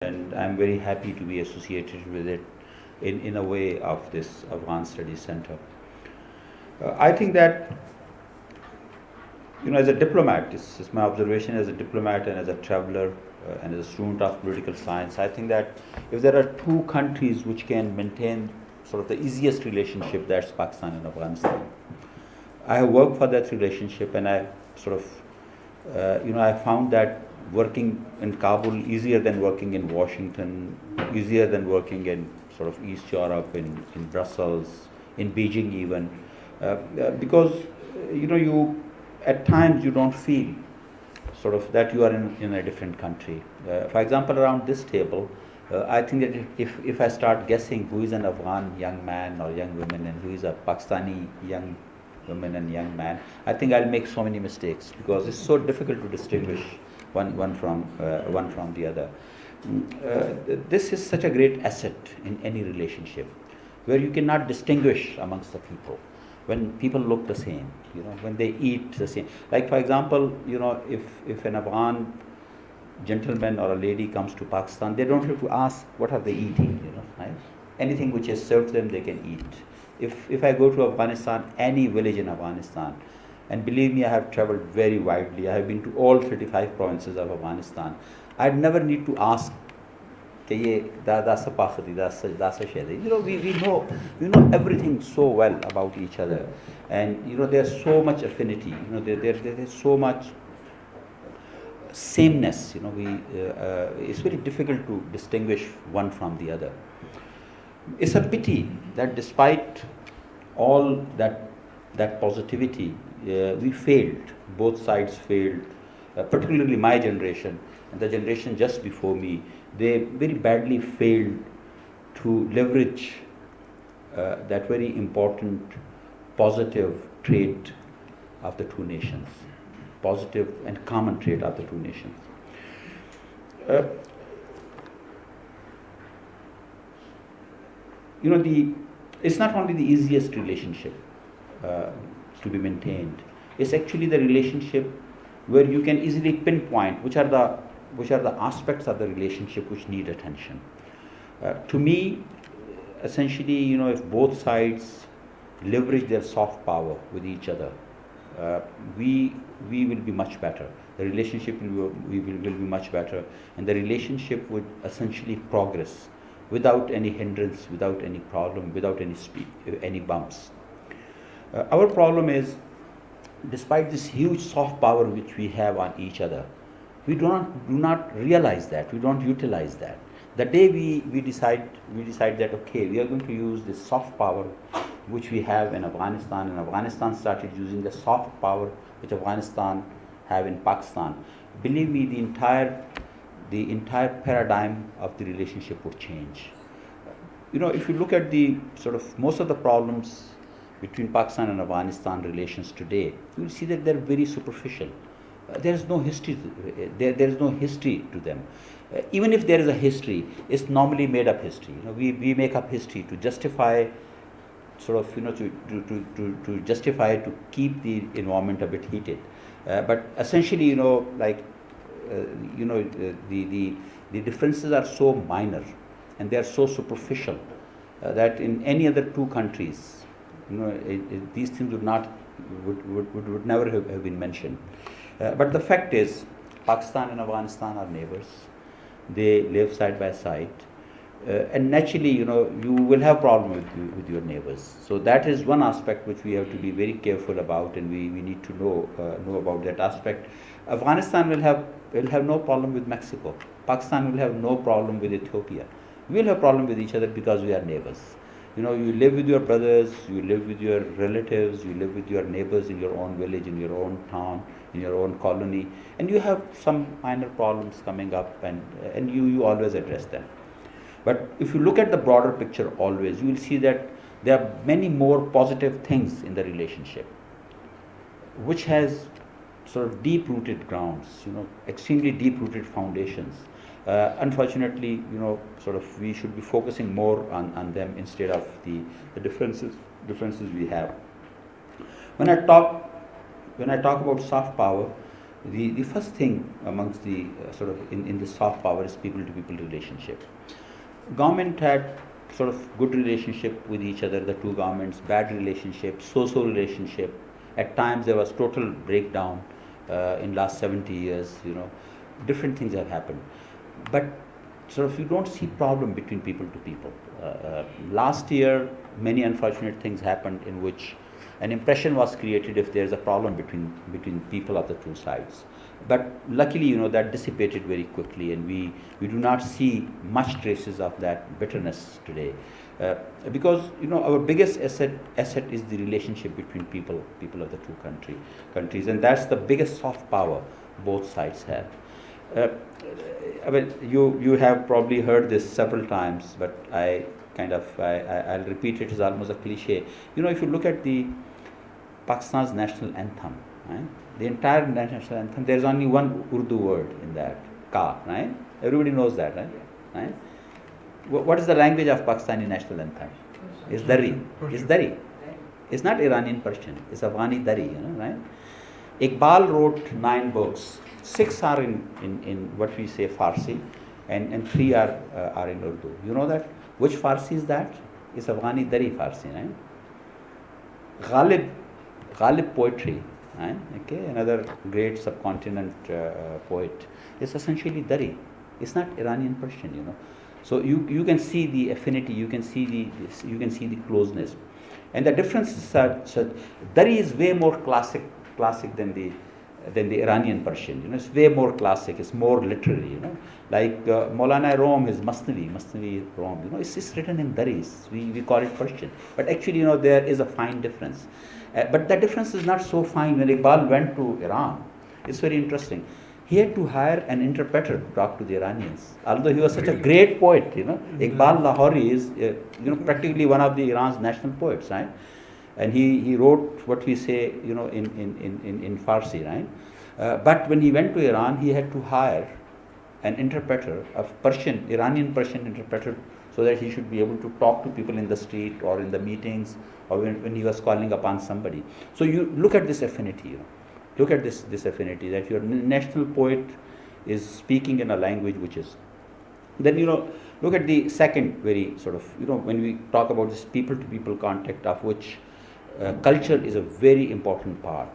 and I'm very happy to be associated with it in a way of this Afghan Studies Center. I think that, as a diplomat, this is my observation as a diplomat and as a traveler and as a student of political science, I think that if there are two countries which can maintain sort of the easiest relationship, that's Pakistan and Afghanistan. I have worked for that relationship, and I sort of, I found that working in Kabul easier than working in Washington, easier than working in sort of East Europe, in Brussels, in Beijing even, because you at times you don't feel sort of that you are in a different country. For example, around this table, I think that if I start guessing who is an Afghan young man or young woman and who is a Pakistani young woman and young man, I think I'll make so many mistakes because it's so difficult to distinguish one from the other. This is such a great asset in any relationship, where you cannot distinguish amongst the people when people look the same, when they eat the same. Like, for example, if an Afghan gentleman or a lady comes to Pakistan, they don't have to ask what are they eating, right? Anything which is served them, they can eat. If I go to Afghanistan, any village in Afghanistan, and believe me, I have traveled very widely. I have been to all 35 provinces of Afghanistan. I'd never need to ask, we know everything so well about each other, and there's so much affinity. There's so much sameness. It's very difficult to distinguish one from the other. It's a pity that despite all that positivity, we failed. Both sides failed, particularly my generation and the generation just before me. They very badly failed to leverage that very important positive trait of the two nations, positive and common trait of the two nations. It's not only the easiest relationship to be maintained. It's actually the relationship where you can easily pinpoint which are the aspects of the relationship which need attention. To me, essentially, if both sides leverage their soft power with each other, we will be much better. The relationship will be much better, and the relationship would essentially progress without any hindrance, without any problem, without any bumps. Our problem is, despite this huge soft power which we have on each other, we do not realize that, we don't utilize that. The day we decide that, okay, we are going to use this soft power which we have in Afghanistan, and Afghanistan started using the soft power which Afghanistan have in Pakistan, believe me, the entire paradigm of the relationship would change. If you look at the sort of most of the problems between Pakistan and Afghanistan relations today, you will see that they're very superficial. There is no history. There is no history to them. Even if there is a history, it's normally made up history. We make up history to justify, sort of, to justify to keep the environment a bit heated. But essentially, the differences are so minor and they are so superficial that in any other two countries, these things would never have been mentioned. But the fact is, Pakistan and Afghanistan are neighbors. They live side by side, and naturally, you will have problem with your neighbors. So that is one aspect which we have to be very careful about, and we need to know about that aspect. Afghanistan will have no problem with Mexico. Pakistan will have no problem with Ethiopia. We will have problem with each other because we are neighbors. You live with your brothers, you live with your relatives, you live with your neighbors in your own village, in your own town, in your own colony, and you have some minor problems coming up, and you always address them. But if you look at the broader picture always, you will see that there are many more positive things in the relationship, which has sort of deep-rooted grounds, extremely deep-rooted foundations. Unfortunately, sort of we should be focusing more on them instead of the differences we have. When I talk about soft power, The first thing amongst the sort of in the soft power is people-to-people relationship. Government had sort of good relationship with each other, the two governments, bad relationship, so-so relationship. At times there was total breakdown in last 70 years, different things have happened. But sort of you don't see problem between people to people. Last year, many unfortunate things happened in which an impression was created if there's a problem between people of the two sides. But luckily, that dissipated very quickly, and we do not see much traces of that bitterness today, because our biggest asset is the relationship between people of the two countries, and that's the biggest soft power both sides have. You have probably heard this several times, but I'll repeat it. It's almost a cliche. If you look at the Pakistan's national anthem, right? The entire national anthem, there's only one Urdu word in that, ka, right? Everybody knows that, right? What is the language of Pakistani national anthem? It's Dari. It's Dari. It's not Iranian Persian. It's Afghani Dari, right? Iqbal wrote 9 books. 6 are in what we say Farsi, and 3 are in Urdu. You know that? Which Farsi is that? It's Afghani Dari Farsi, right? Ghalib poetry, right? Okay, another great subcontinent poet. It's essentially Dari. It's not Iranian Persian, So you can see the affinity. You can see the closeness, and the difference is such. Dari is way more classic than the Iranian Persian. It's way more classic. It's more literary. Like Maulana Rom is Masnavi Rom. It's written in Dari. We call it Persian, but actually, there is a fine difference. But the difference is not so fine. When Iqbal went to Iran, it's very interesting. He had to hire an interpreter to talk to the Iranians. Although he was such a great poet, Iqbal Lahori is, practically one of the Iran's national poets, right? And he wrote what we say, in Farsi, right? But when he went to Iran, he had to hire an interpreter, Iranian Persian interpreter, so that he should be able to talk to people in the street or in the meetings or when he was calling upon somebody. So you look at this affinity, Look at this affinity, that your national poet is speaking in a language which is. Then, look at the second very sort of, when we talk about this people-to-people contact, of which culture is a very important part.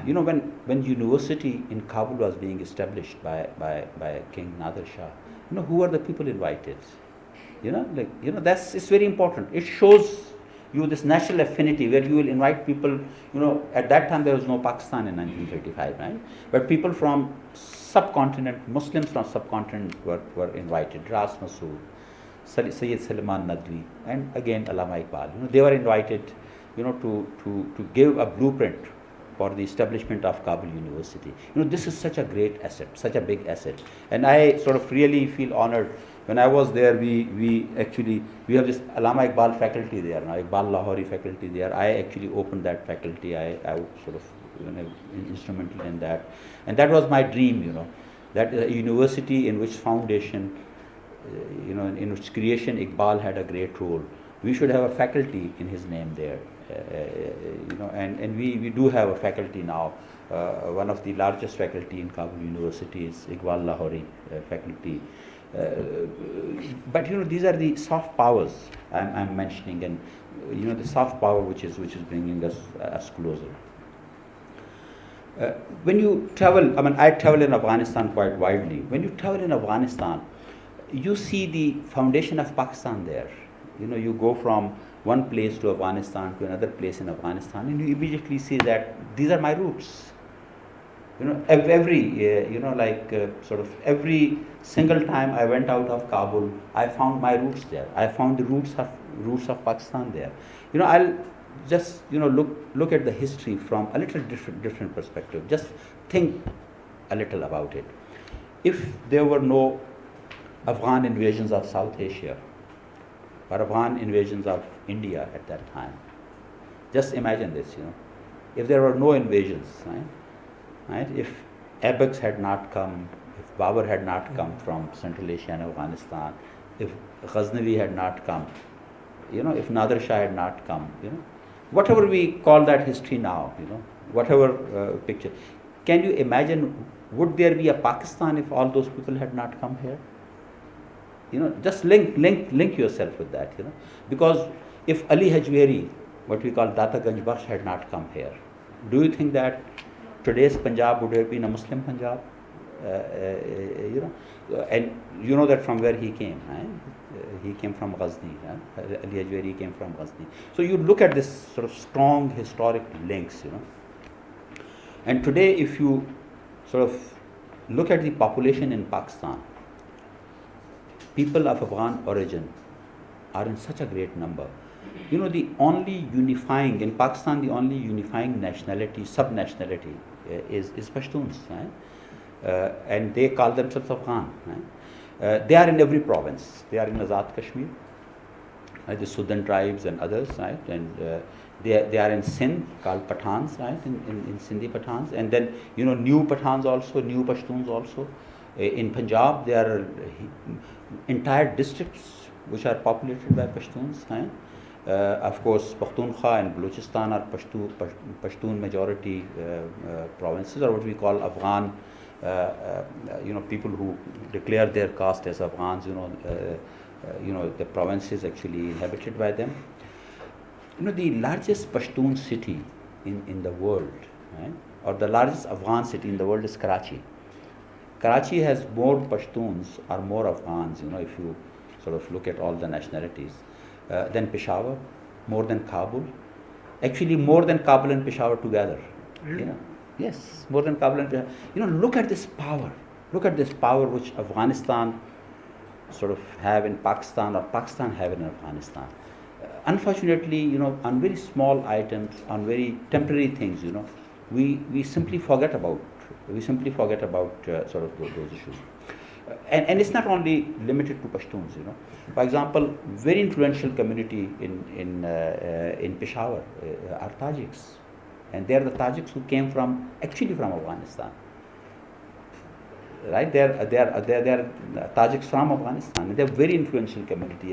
When university in Kabul was being established by King Nader Shah, who are the people invited? It's very important. It shows you this national affinity where you will invite people. At that time there was no Pakistan in 1935, right? But people from subcontinent, Muslims from subcontinent were invited. Ras Masood, Sayyid Salman Nadwi, and again Allama Iqbal. They were invited, to give a blueprint for the establishment of Kabul University. This is such a great asset, such a big asset, and I sort of really feel honored. When I was there, we have this Allama Iqbal faculty there, Iqbal Lahori faculty there. I actually opened that faculty. I sort of instrumental in that, and that was my dream. That a university in which foundation, in which creation, Iqbal had a great role. We should have a faculty in his name there, and we do have a faculty now. One of the largest faculty in Kabul University is Iqbal Lahori faculty. But these are the soft powers I'm mentioning, and the soft power which is bringing us closer. When you travel, I travel in Afghanistan quite widely. When you travel in Afghanistan, you see the foundation of Pakistan there. You go from one place to Afghanistan to another place in Afghanistan, and you immediately see that these are my roots. Sort of every single time I went out of Kabul, I found my roots there. I found the roots of Pakistan there. I'll just look at the history from a little different perspective. Just think a little about it. If there were no Afghan invasions of South Asia or Afghan invasions of India at that time, just imagine this. If there were no invasions, right? If Aybaks had not come, if Babur had not come from Central Asia and Afghanistan, if Ghaznavi had not come, if Nader Shah had not come, whatever we call that history now, whatever picture, Can you imagine, would there be a Pakistan if all those people had not come here? Just link yourself with that, because if Ali Hajweri, what we call Data Ganj Bakhsh, had not come here, do you think that today's Punjab would have been a Muslim Punjab? And you know that from where he came, right? He came from Ghazni. Ali Hajweri came from Ghazni. So you look at this sort of strong historic links, And today, if you sort of look at the population in Pakistan, people of Afghan origin are in such a great number. The only unifying, in Pakistan, the only unifying nationality, sub-nationality is Pashtuns, right? And they call themselves Afghan, right? They are in every province. They are in Azad Kashmir, right? The Sudan tribes and others, right? And they are in Sindh, called Pathans, right? In Sindhi Pathans. And then, new Pathans also, new Pashtuns also. In Punjab, there are entire districts which are populated by Pashtuns, right? Of course, Pakhtunkhwa and Balochistan are Pashtun majority provinces, or what we call Afghan, people who declare their caste as Afghans, the provinces actually inhabited by them. The largest Pashtun city in the world, right, or the largest Afghan city in the world is Karachi. Karachi has more Pashtuns or more Afghans, if you sort of look at all the nationalities, than Peshawar, more than Kabul. Actually, more than Kabul and Peshawar together. Really? Yes, more than Kabul and Peshawar. Look at this power. Look at this power which Afghanistan sort of have in Pakistan, or Pakistan have in Afghanistan. Unfortunately, on very small items, on very temporary things, we simply forget about. Sort of those issues. And it's not only limited to Pashtuns, For example, very influential community in Peshawar are Tajiks, and they are the Tajiks who came actually from Afghanistan. Right? They are Tajiks from Afghanistan. They are very influential community.